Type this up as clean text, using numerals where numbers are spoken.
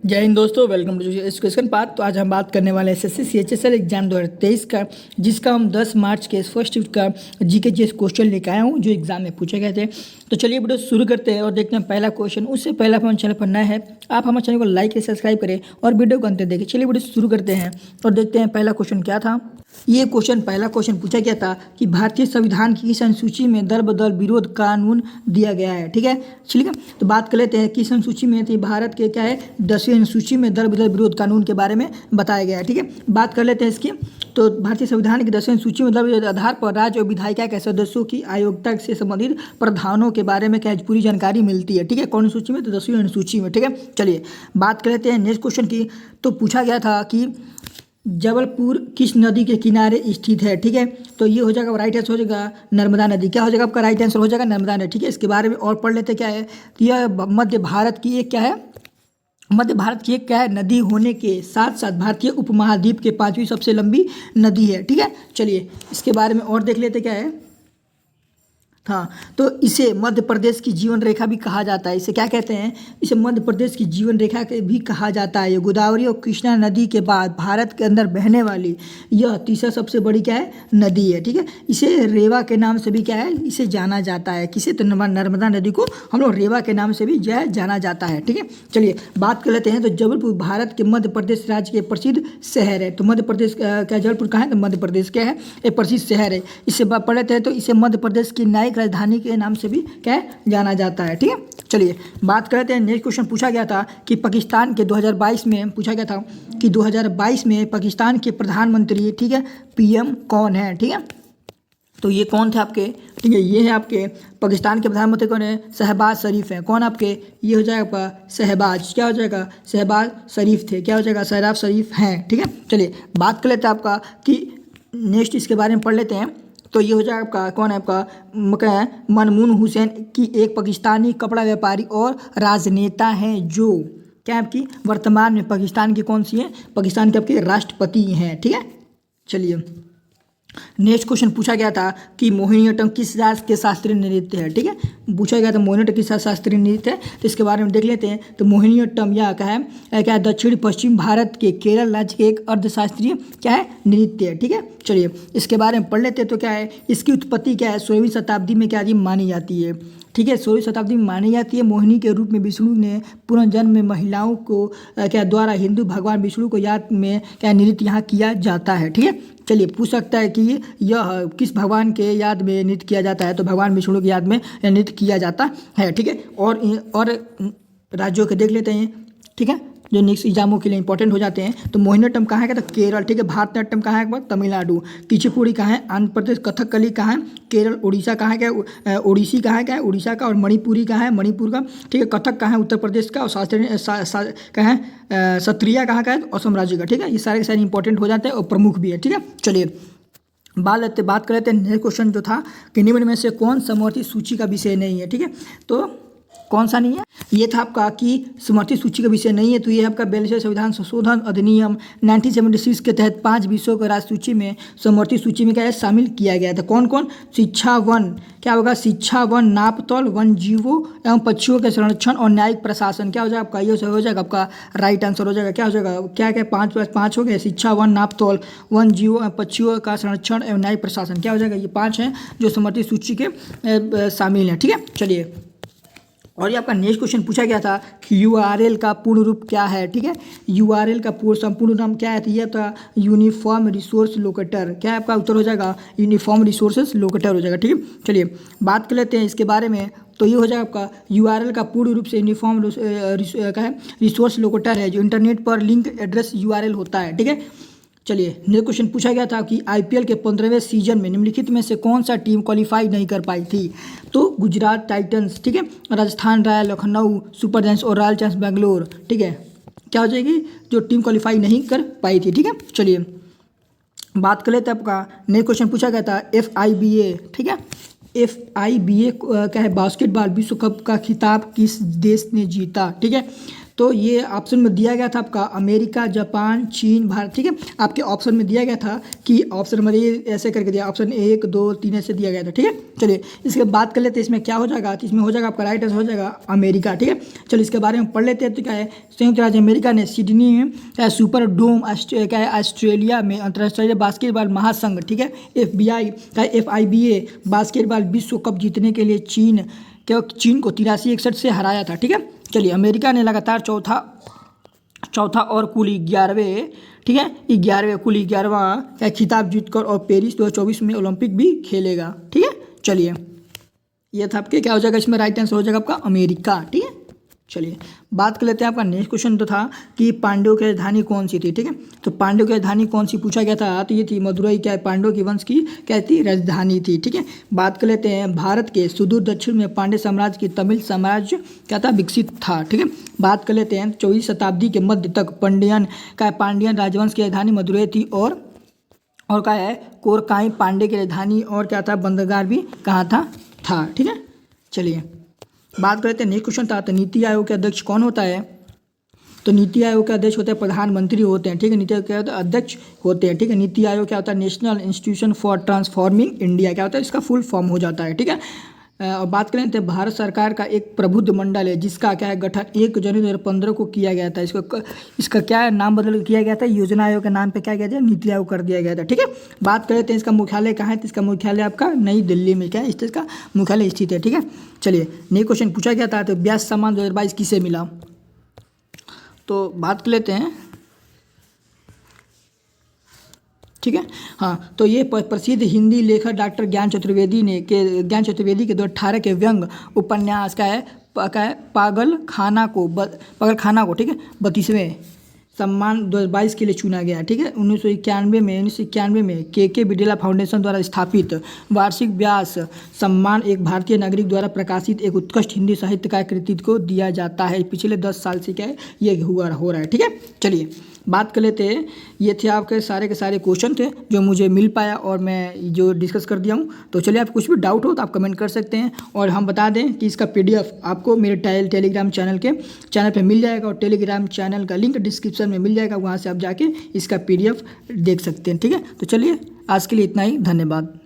जय हिंद दोस्तों, welcome to education path. तो आज हम बात करने वाले हैं एसएससी सीएचएसएल एग्जाम 2023 का, जिसका हम 10 मार्च के फर्स्ट शिफ्ट का जीके जीएस क्वेश्चन लेकर आया हूँ जो एग्जाम में पूछे गए थे। तो चलिए वीडियो शुरू करते हैं और देखते हैं पहला क्वेश्चन। उससे पहले आप हमारे चैनल पर नए हैं, आप हमारे चैनल को लाइक और सब्सक्राइब करें और वीडियो को अंत तक देखें। चलिए वीडियो शुरू करते हैं और देखते हैं पहला क्वेश्चन क्या था। ये पहला क्वेश्चन पूछा गया था कि भारतीय संविधान की किस अनुसूची में दल बदल विरोध कानून दिया गया है। ठीक है, चलिए तो बात कर लेते हैं किस अनुसूची में। थी भारत के क्या है 10वीं अनुसूची में दल बदल विरोध कानून के बारे में बताया गया है। ठीक है, बात कर लेते हैं इसकी। तो भारतीय संविधान की 10वीं अनुसूची में दल बदल के आधार पर राज्य और विधायिका के सदस्यों की आयोग्यता से संबंधित प्रावधानों के बारे में क्या पूरी जानकारी मिलती है। ठीक है, कौन अनुसूची में? तो 10वीं अनुसूची में। ठीक है, चलिए बात कर लेते हैं नेक्स्ट क्वेश्चन की। तो पूछा गया था कि जबलपुर किस नदी के किनारे स्थित है। ठीक है, तो ये हो जाएगा राइट आंसर हो जाएगा नर्मदा नदी। क्या हो जाएगा आपका राइट आंसर हो जाएगा नर्मदा नदी। ठीक है, इसके बारे में और पढ़ लेते क्या है। तो यह मध्य भारत की एक क्या है, मध्य भारत की एक क्या है नदी होने के साथ साथ भारतीय उपमहाद्वीप के 5वीं सबसे लंबी नदी है। ठीक है, चलिए इसके बारे में और देख लेते क्या है। हाँ, तो इसे मध्य प्रदेश की जीवन रेखा भी कहा जाता है। इसे क्या कहते हैं? इसे मध्य प्रदेश की जीवन रेखा के भी कहा जाता है। ये गोदावरी और कृष्णा नदी के बाद भारत के अंदर बहने वाली यह तीसरा सबसे बड़ी क्या है नदी है। ठीक है, इसे रेवा के नाम से भी क्या है इसे जाना जाता है। किसे? तो नर्मदा नदी को हम लोग रेवा के नाम से भी जो है जाना जाता है। ठीक है, चलिए बात कर लेते हैं। तो जबलपुर भारत के मध्य प्रदेश राज्य के प्रसिद्ध शहर है। तो मध्य प्रदेश क्या जबलपुर कहाँ है? तो मध्य प्रदेश क्या है एक प्रसिद्ध शहर है। इससे पढ़ लेते हैं। तो इसे मध्य प्रदेश की न्यायिक राजधानी के नाम से भी क्या है जाना जाता है। ठीक है, चलिए बात करते हैं। नेक्स्ट क्वेश्चन पूछा गया था कि पाकिस्तान के 2022 में पूछा गया था कि 2022 में पाकिस्तान के प्रधानमंत्री ठीक है पीएम कौन है। ठीक है, तो ये कौन थे आपके? ठीक है, ये है आपके पाकिस्तान के प्रधानमंत्री कौन है? शहबाज शरीफ हैं। कौन आपके? ये हो जाएगा आपका शहबाज। क्या हो जाएगा? शहबाज शरीफ थे। क्या हो जाएगा? शहबाज शरीफ हैं। ठीक है, चलिए बात कर लेते हैं आपका कि नेक्स्ट इसके बारे में पढ़ लेते हैं। तो ये हो जाएगा आपका कौन है आपका क्या है मनमून हुसैन की एक पाकिस्तानी कपड़ा व्यापारी और राजनेता हैं जो क्या आपकी वर्तमान में पाकिस्तान की कौन सी है? पाकिस्तान के आपके राष्ट्रपति हैं। ठीक है, चलिए नेक्स्ट क्वेश्चन पूछा गया था कि मोहिनीअट्टम किस राज्य के शास्त्रीय नृत्य है। ठीक है, पूछा गया था मोहिनीअट्टम किस शास्त्रीय नृत्य है। तो इसके बारे में देख लेते हैं। तो मोहिनीअट्टम यह क्या है दक्षिण पश्चिम भारत के केरल राज्य के एक अर्धशास्त्रीय क्या है नृत्य है। ठीक है, चलिए इसके बारे में पढ़ लेते हैं। तो क्या है इसकी उत्पत्ति क्या है 16वीं शताब्दी में क्या मानी जाती है। ठीक है, 16वीं शताब्दी में मानी जाती है। मोहिनी के रूप में विष्णु ने पुनर्जन्म में महिलाओं को क्या द्वारा हिंदू भगवान विष्णु को याद में क्या नृत्य यहाँ किया जाता है। ठीक है, चलिए पूछ सकता है कि यह किस भगवान के याद में नृत्य किया जाता है। तो भगवान विष्णु की याद में नृत्य किया जाता है। ठीक है, और राज्यों के देख लेते हैं। ठीक है, जो नेक्स्ट एग्जामों के लिए इंपॉर्टेंट हो जाते हैं। तो मोहिनीअट्टम कहाँ है? तो केरल। ठीक है, भारतनाट्यम कहाँ है? तमिलनाडु। कुचिपुड़ी कहाँ है? आंध्र प्रदेश। कथकली कहाँ है? केरल। उड़ीसा कहाँ है? क्या ओडिसी कहाँ है? क्या उड़ीसा का। और मणिपुरी कहाँ है? मणिपुर का। ठीक है, कथक कहाँ है? उत्तर प्रदेश का। और शास्त्रीय कहाँ है? सत्रिया कहाँ का है? असम राज्य का। ठीक है, ये सारे के सारे इंपॉर्टेंट हो जाते हैं और प्रमुख भी है। ठीक है, चलिए बात कर लेते हैं। नेक्स्ट क्वेश्चन जो था कि निम्न में से कौन समवर्ती सूची का विषय नहीं है। ठीक है, तो कौन सा नहीं है? ये था आपका कि समवर्ती सूची का विषय नहीं है। तो ये आपका 42वें संविधान संशोधन अधिनियम 1976 के तहत 5 विषयों को राज्य सूची में समवर्ती सूची में क्या है शामिल किया गया था। कौन कौन? शिक्षा वन क्या होगा? शिक्षा वन, नापतौल, वन जीवों एवं पक्षियों के संरक्षण और न्यायिक प्रशासन। क्या हो जाएगा आपका? ये हो जाएगा आपका राइट आंसर हो जाएगा। क्या हो जाएगा? क्या क्या 5 हो गए? शिक्षा वन, नापतौल, वन जीवों पक्षियों का संरक्षण एवं न्यायिक प्रशासन। क्या हो जाएगा? ये 5 हैं जो समवर्ती सूची के शामिल हैं। ठीक है, चलिए और ये आपका नेक्स्ट क्वेश्चन पूछा गया था कि यूआरएल का पूर्ण रूप क्या है। ठीक है, यूआरएल का संपूर्ण नाम क्या है? तो ये था यूनिफॉर्म रिसोर्स लोकेटर। क्या है आपका उत्तर हो जाएगा? यूनिफॉर्म रिसोर्सेज लोकेटर हो जाएगा। ठीक है, चलिए बात कर लेते हैं इसके बारे में। तो ये हो जाएगा आपका यूआरएल का पूर्ण रूप से यूनिफॉर्म क्या है रिसोर्स लोकेटर है जो इंटरनेट पर लिंक एड्रेस यूआरएल होता है। ठीक है, चलिए नेक्स्ट क्वेश्चन पूछा गया था कि आईपीएल के 15वें सीजन में निम्नलिखित में से कौन सा टीम क्वालिफाई नहीं कर पाई थी। तो गुजरात टाइटंस, ठीक है, Rajasthan royal, Lucknow super giants और रॉयल चैलेंजर्स बेंगलोर। ठीक है, क्या हो जाएगी जो टीम क्वालिफाई नहीं कर पाई थी। ठीक है, चलिए बात कर लेते हैं। आपका नेक्स्ट क्वेश्चन पूछा गया था FIBA। ठीक है, FIBA क्या है बास्केटबॉल विश्व कप का खिताब किस देश ने जीता। ठीक है, तो ये ऑप्शन में दिया गया था आपका अमेरिका, जापान, चीन, भारत। ठीक है, आपके ऑप्शन में दिया गया था कि ऑप्शन नंबर ये ऐसे करके दिया, ऑप्शन 1 2 3 ऐसे दिया गया था। ठीक है, चलिए इसके बात कर लेते हैं इसमें क्या हो जाएगा। तो इसमें हो जाएगा आपका राइट आंसर हो जाएगा अमेरिका। ठीक है, चलिए इसके बारे में पढ़ लेते हैं। तो क्या है, संयुक्त राज्य अमेरिका ने सिडनी में क्या है सुपर डोम क्या है ऑस्ट्रेलिया में अंतर्राष्ट्रीय बास्केटबॉल महासंघ, ठीक है FBI का FIBA बास्केटबॉल विश्व कप जीतने के लिए चीन को 83-61 से हराया था। ठीक है, चलिए अमेरिका ने लगातार चौथा और कुल 11वें, ठीक है 11वें कुल 11वां खिताब जीतकर और पेरिस 2024 में ओलंपिक भी खेलेगा। ठीक है, चलिए ये था आपके क्या हो जाएगा, इसमें राइट आंसर हो जाएगा आपका अमेरिका। ठीक है, चलिए बात कर लेते हैं। आपका नेक्स्ट क्वेश्चन तो था कि पांड्यों की राजधानी कौन सी थी। ठीक है, तो पांड्यों की राजधानी कौन सी पूछा गया था, तो ये थी मदुरई। क्या है, पांड्यों की वंश की क्या थी, राजधानी थी। ठीक है, बात कर लेते हैं भारत के सुदूर दक्षिण में पांड्य साम्राज्य की तमिल साम्राज्य क्या था, विकसित था। ठीक है, बात कर लेते हैं 24वीं शताब्दी के मध्य तक पांड्यन राजवंश की राजधानी मदुरई थी और क्या है कोरकाई पांड्य की राजधानी और क्या था, बंदरगाह भी कहाँ था। ठीक है, चलिए बात करते हैं नेक्स्ट क्वेश्चन था। तो नीति आयोग के अध्यक्ष कौन होता है, तो नीति आयोग के अध्यक्ष होते हैं प्रधानमंत्री होते हैं। ठीक है, नीति आयोग के अध्यक्ष होते हैं। ठीक है, नीति आयोग क्या होता है, national institution for transforming India क्या होता है, इसका फुल फॉर्म हो जाता है। ठीक है, और बात करें तो भारत सरकार का एक प्रबुद्ध मंडल है जिसका क्या है गठन 1 जनवरी 2015 को किया गया था। इसका क्या है नाम बदल किया गया था, योजना आयोग के नाम पे क्या किया गया, नीति आयोग कर दिया गया था। ठीक है, बात करें तो इसका मुख्यालय कहाँ है, तो इसका मुख्यालय आपका नई दिल्ली में क्या है इसका मुख्यालय स्थित है। ठीक है, चलिए नेक्स्ट क्वेश्चन पूछा गया था, तो व्यास सम्मान 2022 किसे मिला, तो बात कर लेते हैं। ठीक है, हाँ तो ये प्रसिद्ध हिंदी लेखक डॉक्टर ज्ञान चतुर्वेदी के 2018 के व्यंग उपन्यास का है पागल खाना को ठीक है 32वें सम्मान 2022 के लिए चुना गया। ठीक है, 1991 में के बिडेला फाउंडेशन द्वारा स्थापित वार्षिक व्यास सम्मान एक भारतीय नागरिक द्वारा प्रकाशित एक उत्कृष्ट हिंदी साहित्यकार कृतित्व को दिया जाता है। पिछले 10 साल से क्या है ये हो रहा है। ठीक है, चलिए बात कर लेते हैं। ये थे आपके सारे के सारे क्वेश्चन थे जो मुझे मिल पाया और मैं जो डिस्कस कर दिया हूँ। तो चलिए आप कुछ भी डाउट हो तो आप कमेंट कर सकते हैं और हम बता दें कि इसका PDF आपको मेरे टेलीग्राम चैनल पे मिल जाएगा और टेलीग्राम चैनल का लिंक डिस्क्रिप्शन में मिल जाएगा, वहाँ से आप जाके इसका PDF देख सकते हैं। ठीक है, तो चलिए आज के लिए इतना ही, धन्यवाद।